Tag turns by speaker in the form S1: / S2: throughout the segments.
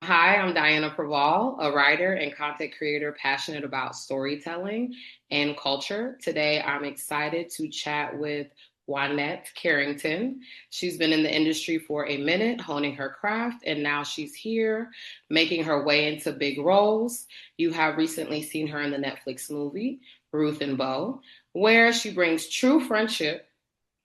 S1: Hi, I'm dpreval, a writer and content creator passionate about storytelling and culture. Today, I'm excited to chat with Walnette Carrington. She's been in the industry for a minute, honing her craft, and now she's here making her way into big roles. You have recently seen her in the Netflix movie, Ruth and Boaz, where she brings true friendship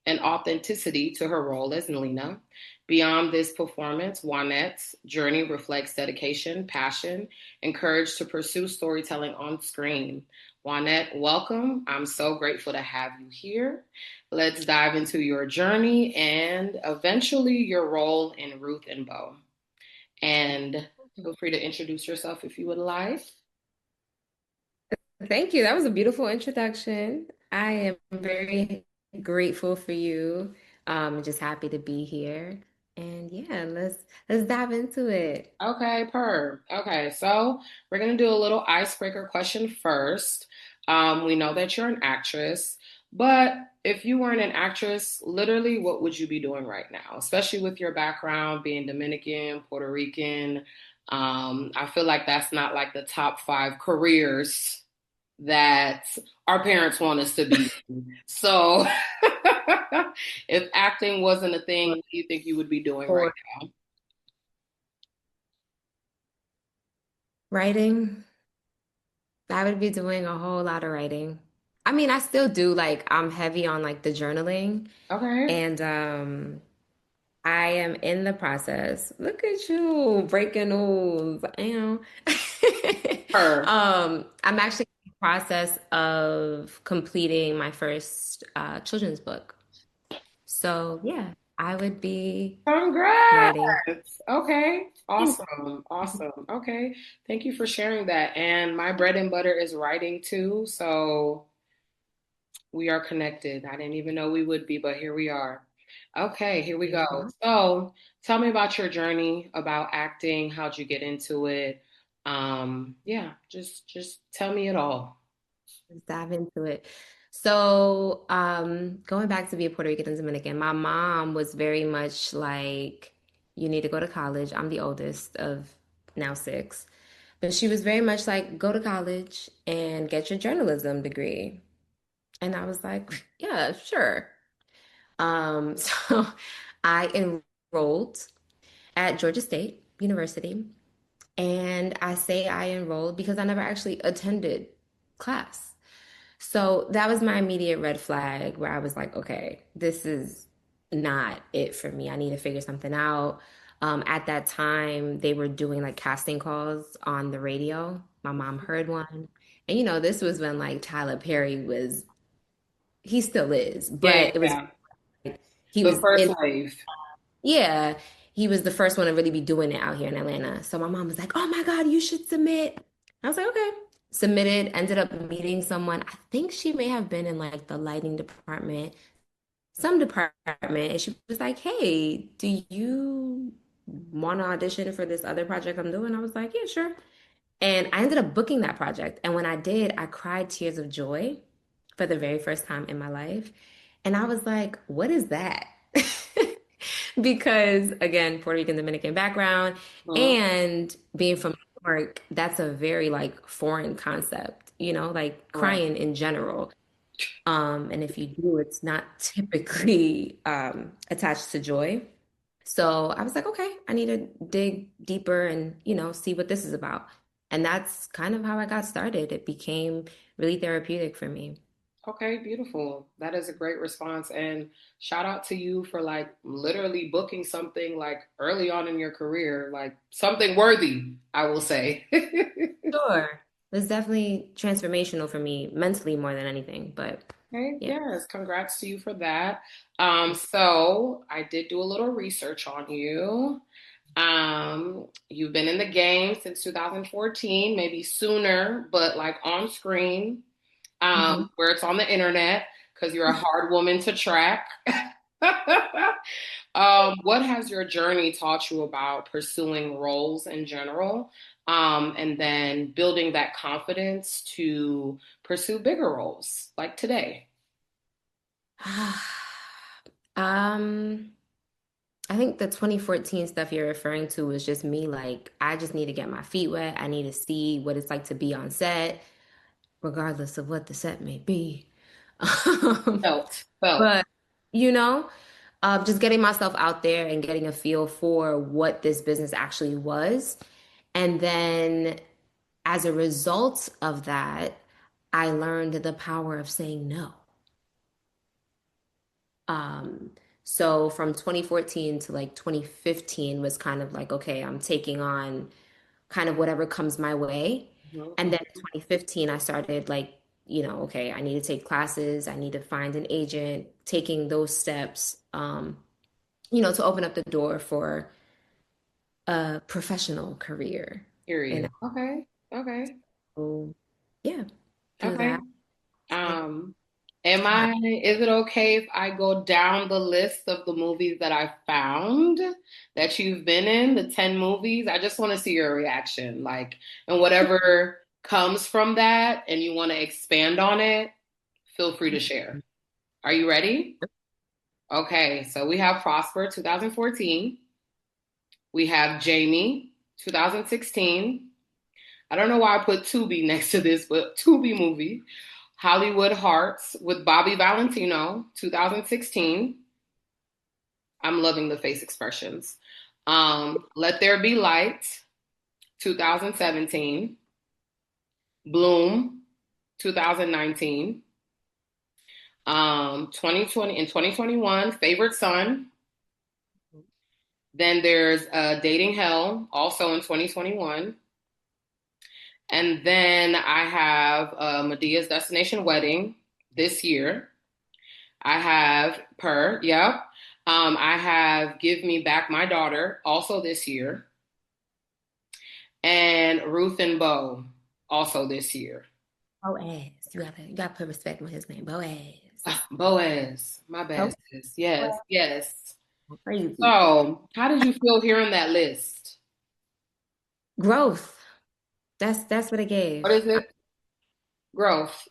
S1: and authenticity to her role as Lena. Beyond this performance, Juanette's journey reflects dedication, passion, and courage to pursue storytelling on screen. Juanette, welcome. I'm so grateful to have you here. Let's dive into your journey and eventually your role in Ruth and Boaz. And feel free to introduce yourself if you would like.
S2: Thank you. That was a beautiful introduction. I am very grateful for you. Just happy to be here. And yeah, let's dive into it.
S1: Okay, Okay, so we're gonna do a little icebreaker question first. We know that you're an actress, but if you weren't an actress, literally, what would you be doing right now? Especially with your background being Dominican, Puerto Rican. I feel like that's not like the top five careers that our parents want us to be in. So, if acting wasn't a thing, what do you think you would be doing right
S2: For
S1: now?
S2: writing, I would be doing a whole lot of writing. I mean, I still do like I'm heavy on like the journaling
S1: Okay.
S2: and I am in the process. Look at you breaking news.
S1: Her.
S2: I'm actually in the process of completing my first children's book. So yeah, I would be writing.
S1: Congrats. Okay.
S2: Thank
S1: Awesome.
S2: you.
S1: Awesome. Okay. Thank you for sharing that. And my bread and butter is writing too. So we are connected. I didn't even know we would be, but here we are. Okay, here we go.
S2: Yeah.
S1: So tell me about your journey about acting. How'd you get into it? Yeah, just tell me it all.
S2: Let's dive into it. So, going back to be a Puerto Rican and Dominican, my mom was very much like, you need to go to college. I'm the oldest of now six. But she was very much like, go to college and get your journalism degree. And I was like, yeah, sure. So I enrolled at Georgia State University. And I say I enrolled because I never actually attended class. So that was my immediate red flag where I was like, okay, this is not it for me. I need to figure something out. At that time, they were doing like casting calls on the radio. My mom heard one. And this was when like Tyler Perry was, he still is,
S1: Yeah, yeah,
S2: but it was
S1: yeah.
S2: like he
S1: The
S2: was
S1: first
S2: in,
S1: wave.
S2: yeah, he was the first one to really be doing it out here in Atlanta. So my mom was like, oh my God, you should submit. I was like, okay. Submitted, ended up meeting someone. I think she may have been in like the lighting department, some department. And she was like, hey, do you want to audition for this other project I'm doing? I was like, yeah, sure. And I ended up booking that project. And when I did, I cried tears of joy for the very first time in my life. And I was like, what is that? Because again, Puerto Rican Dominican background
S1: Mhm.
S2: and being from New York, that's a very like foreign concept, like
S1: Right.
S2: crying in general. And if you do, it's not typically attached to joy. So I was like, okay, I need to dig deeper and, see what this is about. And that's kind of how I got started. It became really therapeutic for me.
S1: Okay, beautiful. That is a great response. And shout out to you for like literally booking something like early on in your career, like something worthy, I will say.
S2: Sure. It was definitely transformational for me mentally more than anything. But
S1: Okay,
S2: yeah.
S1: yes, congrats to you for that. So I did do a little research on you. You've been in the game since 2014, maybe sooner, but like on screen,
S2: Mhm.
S1: where it's on the internet, because you're a hard woman to track. What has your journey taught you about pursuing roles in general, and then building that confidence to pursue bigger roles like today?
S2: Um, I think the 2014 stuff you're referring to was just me like, I just need to get my feet wet. I need to see what it's like to be on set, regardless of what the set may be. Um,
S1: Felt.
S2: but, you know, just getting myself out there and getting a feel for what this business actually was. And then as a result of that, I learned the power of saying no. Um, so from 2014 to like 2015 was kind of like, okay, I'm taking on kind of whatever comes my way. And then in 2015, I started like, okay, I need to take classes, I need to find an agent, taking those steps, to open up the door for a professional career. And
S1: Period. Okay. Okay.
S2: so, yeah, through
S1: Okay.
S2: that,
S1: Um,
S2: time.
S1: is it okay if I go down the list of the movies that I found that you've been in, the 10 movies? I just want to see your reaction, like, and whatever comes from that and you want to expand on it, feel free to share. Are you ready? Okay, so we have Prosper 2014. We have Jamie 2016. I don't know why I put Tubi next to this, but Tubi movie. Hollywood Hearts with Bobby Valentino, 2016. I'm loving the face expressions. Let There Be Light, 2017. Bloom, 2019. 2020 and 2021, Favorite Son. Then there's Dating Hell, also in 2021. And then I have Medea's Destination Wedding this year. I have yep. I have Give Me Back My Daughter, also this year. And Ruth and Bo, also this year.
S2: Boaz. You gotta put respect on his name. Boaz.
S1: Boaz, my
S2: Oh,
S1: bad sis. Yes, yes.
S2: crazy.
S1: So, how did you feel hearing that list?
S2: Growth. That's what it
S1: What
S2: gave.
S1: is it? Growth.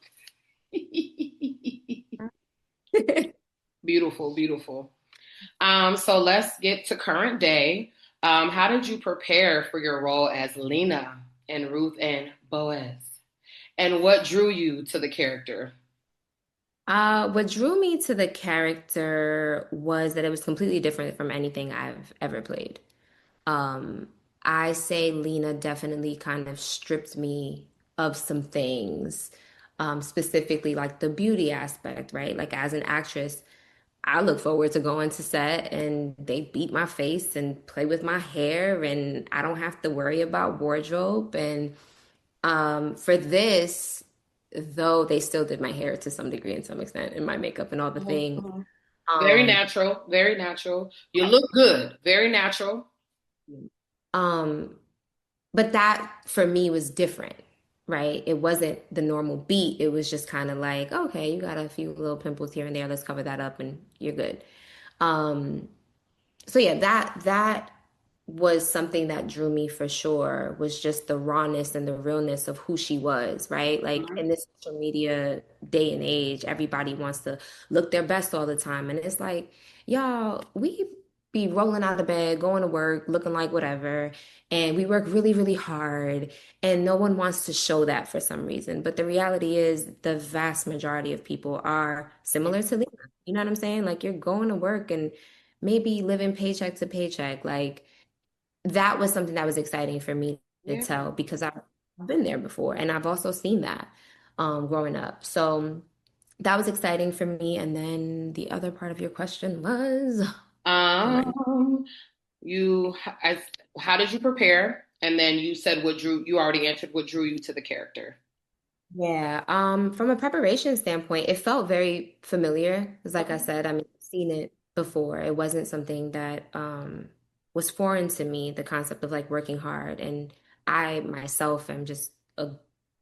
S1: Beautiful, beautiful. So let's get to current day. How did you prepare for your role as Lena and Ruth and Boaz? And what drew you to the character?
S2: What drew me to the character was that it was completely different from anything I've ever played. Um, I say Lena definitely kind of stripped me of some things, specifically like the beauty aspect, right? Like as an actress, I look forward to going to set and they beat my face and play with my hair and I don't have to worry about wardrobe. And for this, though they still did my hair to some degree and some extent and my makeup and all the
S1: Mhm,
S2: things.
S1: mhm. Very
S2: Um,
S1: natural, very natural. You look good, very natural.
S2: um, but that for me was different, right? It wasn't the normal beat. It was just kind of like, okay, you got a few little pimples here and there. Let's cover that up and you're good. Um, so yeah, that was something that drew me for sure, was just the rawness and the realness of who she was, right? Like
S1: Mhm.
S2: in this social media day and age, everybody wants to look their best all the time. And it's like, y'all, we be rolling out of bed, going to work, looking like whatever, and we work really, really hard, and no one wants to show that for some reason. But the reality is the vast majority of people are similar to Lena. You know what I'm saying? Like you're going to work and maybe living paycheck to paycheck. Like that was something that was exciting for me to
S1: Yeah.
S2: tell because I've been there before and I've also seen that growing up. So that was exciting for me. And then the other part of your question was, remind
S1: Um, you, I, how did you prepare? And then you said you already answered what drew you to the character.
S2: Yeah, from a preparation standpoint, it felt very familiar. Because like I
S1: Okay.
S2: said, I mean, I've seen it before. It wasn't something that was foreign to me, the concept of like working hard. And I myself am just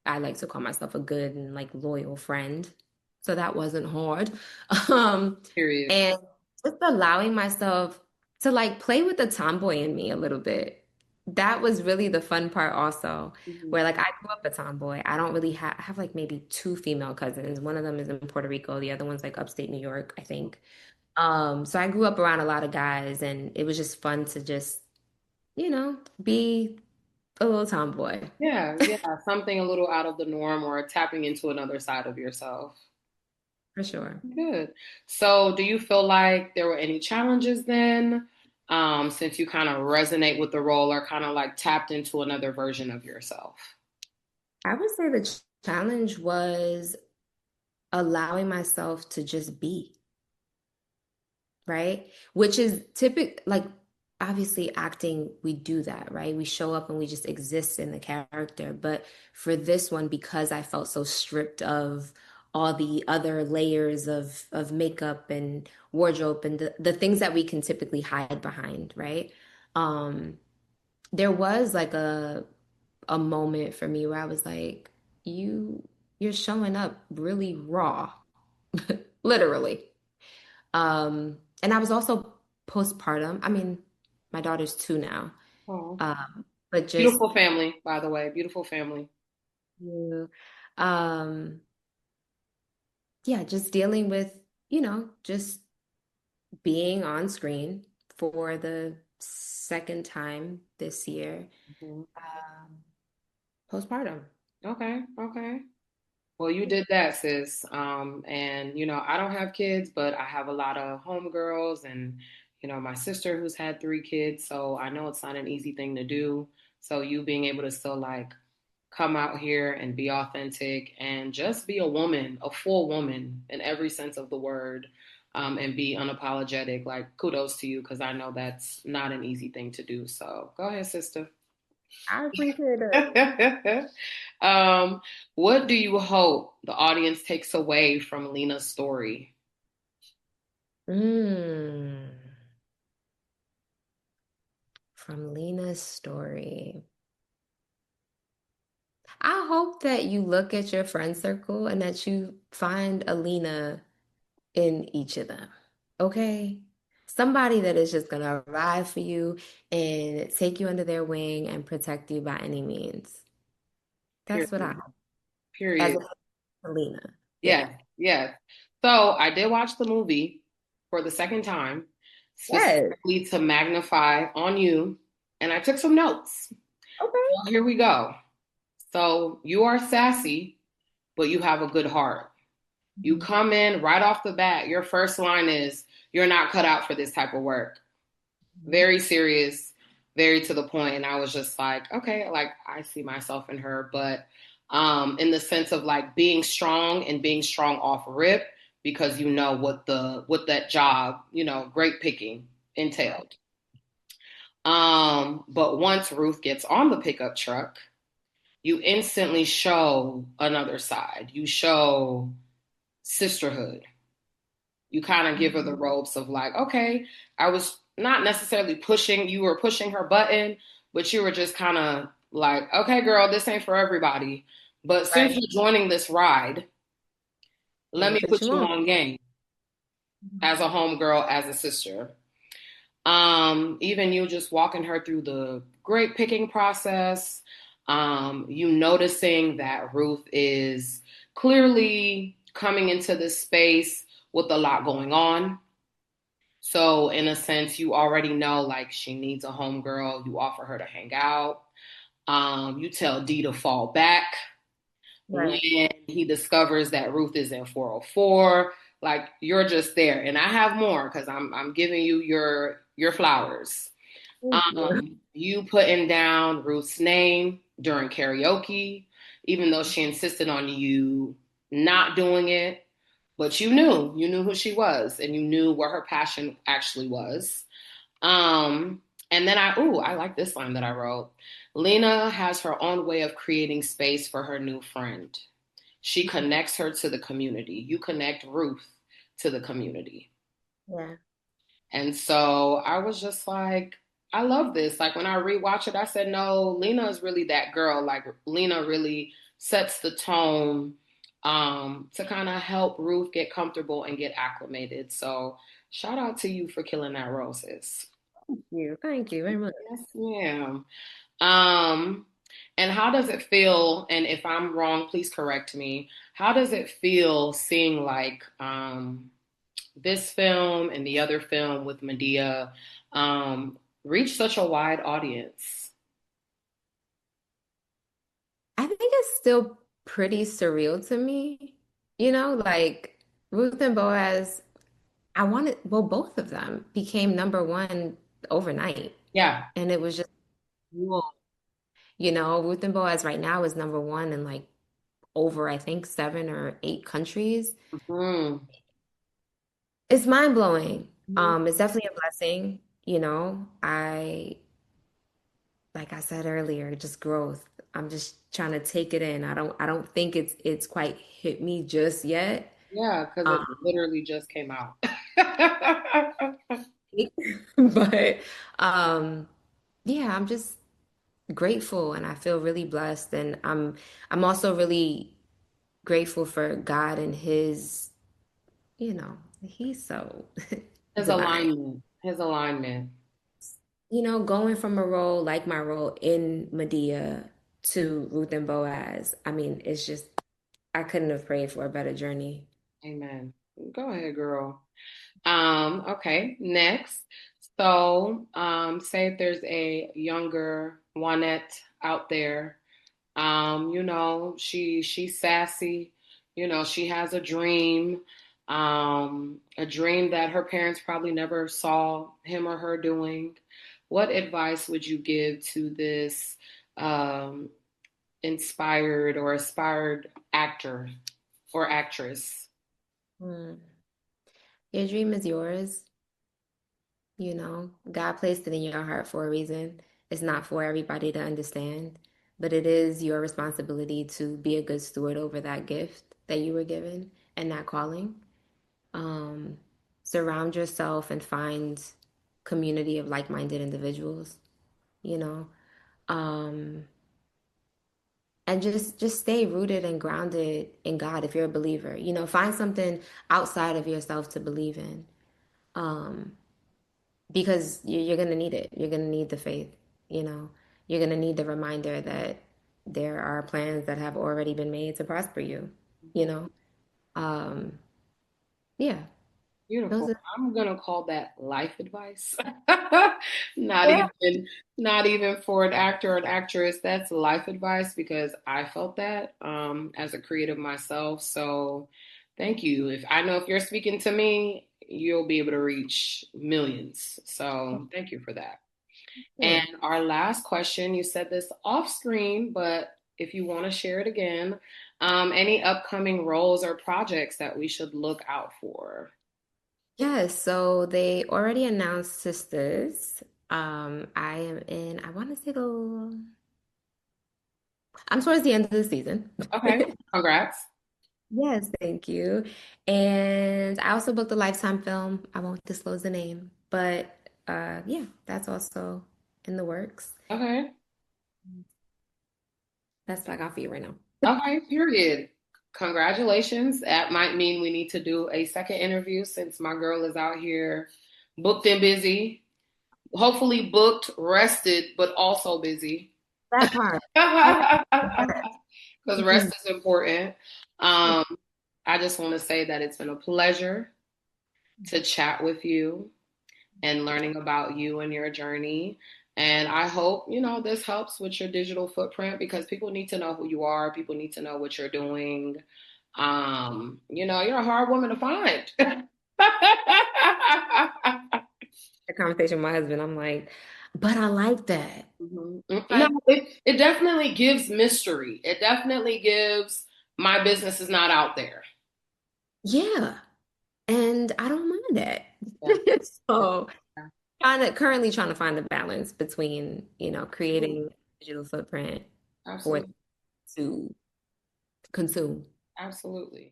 S2: I like to call myself a good and like loyal friend. So that wasn't hard. Um,
S1: Period.
S2: and just allowing myself to like play with the tomboy in me a little bit. That was really the fun part also
S1: Mhm.
S2: where like I grew up a tomboy. I don't really have I have like maybe two female cousins. One of them is in Puerto Rico. The other one's like upstate New York, I think. So I grew up around a lot of guys, and it was just fun to just, be a little tomboy
S1: Yeah, yeah, something a little out of the norm or tapping into another side of yourself.
S2: for sure.
S1: Good. So, do you feel like there were any challenges then, since you kind of resonate with the role or kind of like tapped into another version of yourself?
S2: I would say the challenge was allowing myself to just be, right? Which is typical, like obviously acting, we do that, right? We show up and we just exist in the character. But for this one, because I felt so stripped of all the other layers of makeup and wardrobe and the things that we can typically hide behind, right? Um, there was like a moment for me where I was like, you're showing up really raw, literally. And I was also postpartum. I mean, my daughter's 2 now.
S1: Oh,
S2: But just
S1: beautiful family, by the way, beautiful family.
S2: you, um, yeah, just dealing with, just being on screen for the second time this year,
S1: Mhm.
S2: um, postpartum.
S1: Okay, okay. Well, you did that, sis. And I don't have kids, but I have a lot of homegirls and my sister who's had 3 kids, so I know it's not an easy thing to do. So you being able to still like come out here and be authentic and just be a woman, a full woman in every sense of the word, and be unapologetic, like kudos to you because I know that's not an easy thing to do. So go ahead, sister.
S2: I appreciate it.
S1: um, what do you hope the audience takes away from Lena's story?
S2: Mm, from Lena's story. I hope that you look at your friend circle and that you find a Lena in each of them. Okay? Somebody that is just going to arrive for you and take you under their wing and protect you by any means. That's what I
S1: Period.
S2: hope. As
S1: Period.
S2: a Lena. Yeah.
S1: Yes, yes. So I did watch the movie for the second time,
S2: Yes.
S1: specifically to magnify on you, and I took some notes.
S2: Okay.
S1: Well, here we go. So you are sassy, but you have a good heart. You
S2: Mhm.
S1: come in right off the bat. Your first line is, "You're not cut out for this type of work." Very serious, very to the point. And I was just like, okay, like I see myself in her, but in the sense of like being strong and being strong off rip because you know what that job, great picking
S2: Right.
S1: entailed. But once Ruth gets on the pickup truck, you instantly show another side. You show sisterhood. You kind of give her the ropes of like, okay, I was not necessarily pushing, you were pushing her button, but you were just kind of like, okay, girl, this ain't for everybody. But since
S2: Right.
S1: you're joining this ride,
S2: Let
S1: let
S2: me
S1: me
S2: put
S1: put
S2: you
S1: you
S2: on.
S1: on game as a homegirl, as a sister. Even you just walking her through the grape picking process, you noticing that Ruth is clearly coming into this space with a lot going on. So in a sense, you already know like she needs a homegirl. You offer her to hang out. You tell D to fall back when
S2: Right.
S1: he discovers that Ruth is in 404. Like you're just there, and I have more because I'm giving you your flowers.
S2: Thank you.
S1: You putting down Ruth's name during karaoke, even though she insisted on you not doing it, but you knew who she was, and you knew where her passion actually was. Um, and then I like this line that I wrote. Lena has her own way of creating space for her new friend. She connects her to the community. You connect Ruth to the community.
S2: Yeah.
S1: And so I was just like, I love this. Like when I rewatch it, I said, no, Lena is really that girl. Like Lena really sets the tone to kind of help Ruth get comfortable and get acclimated. So shout out to you for killing that role, sis.
S2: Thank you. Thank you very much.
S1: Yes, ma'am. Um, and how does it feel? And if I'm wrong, please correct me. How does it feel seeing like this film and the other film with Medea reach such a wide audience?
S2: I think it's still pretty surreal to me. Like Ruth and Boaz, well, both of them became number one overnight.
S1: Yeah.
S2: And it was just, whoa. Ruth and Boaz right now is number one in like over, I think, 7 or 8 countries.
S1: Hmm.
S2: It's mind blowing.
S1: Hmm.
S2: It's definitely a blessing. Like I said earlier, just growth. I'm just trying to take it in. I don't think it's quite hit me just yet.
S1: Yeah, because
S2: Um,
S1: it literally just came out.
S2: but yeah, I'm just grateful and I feel really blessed. And I'm also really grateful for God and he's so
S1: His
S2: divine.
S1: alignment. His alignment.
S2: Going from a role like my role in Medea to Ruth and Boaz, I mean, it's just, I couldn't have prayed for a better journey.
S1: Amen. Go ahead, girl. Okay, next. So, say if there's a younger Juanette out there, she's sassy, she has a dream that her parents probably never saw him or her doing. What advice would you give to this um inspired or aspired actor or actress?
S2: Hmm. Your dream is yours. God placed it in your heart for a reason. It's not for everybody to understand, but it is your responsibility to be a good steward over that gift that you were given and that calling. Um, Surround yourself and find community of like-minded individuals, you know. Um, and just stay rooted and grounded in God if you're a believer. Find something outside of yourself to believe in. Um, because you're going to need it. You're going to need the faith, you know. You're going to need the reminder that there are plans that have already been made to prosper you, you
S1: Mhm.
S2: know. Um, yeah, those
S1: Beautiful.
S2: are
S1: I'm gonna call that life advice. Not
S2: yeah.
S1: even, not even for an actor or an actress. That's life advice because I felt that as a creative myself. So thank you. If I know if you're speaking to me, you'll be able to reach millions. So thank you for that. And
S2: Good.
S1: our last question, you said this off screen, but if you want to share it again, any upcoming roles or projects that we should look out for?
S2: Yes, so they already announced Sisters. I am in, I want to say I'm towards the end of the season.
S1: Okay, congrats.
S2: Yes, thank you. And I also booked a Lifetime film. I won't disclose the name, but yeah, that's also in the works.
S1: Okay,
S2: That's what I got for you right now.
S1: okay, period. Congratulations. That might mean we need to do a second interview since my girl is out here booked and busy. Hopefully booked, rested, but also busy.
S2: That part. Okay.
S1: Because rest is important. Um, I just want to say that it's been a pleasure to chat with you and learning about you and your journey. And I hope, this helps with your digital footprint because people need to know who you are. People need to know what you're doing. You're a hard woman to find.
S2: A conversation with my husband, I'm like, but I like that.
S1: Mhm. No,
S2: Like,
S1: it definitely gives mystery. It definitely gives my business is not out there.
S2: yeah. And I don't mind that.
S1: Yeah,
S2: So currently trying to find the balance between, creating a digital footprint for
S1: absolutely.
S2: to consume.
S1: Absolutely.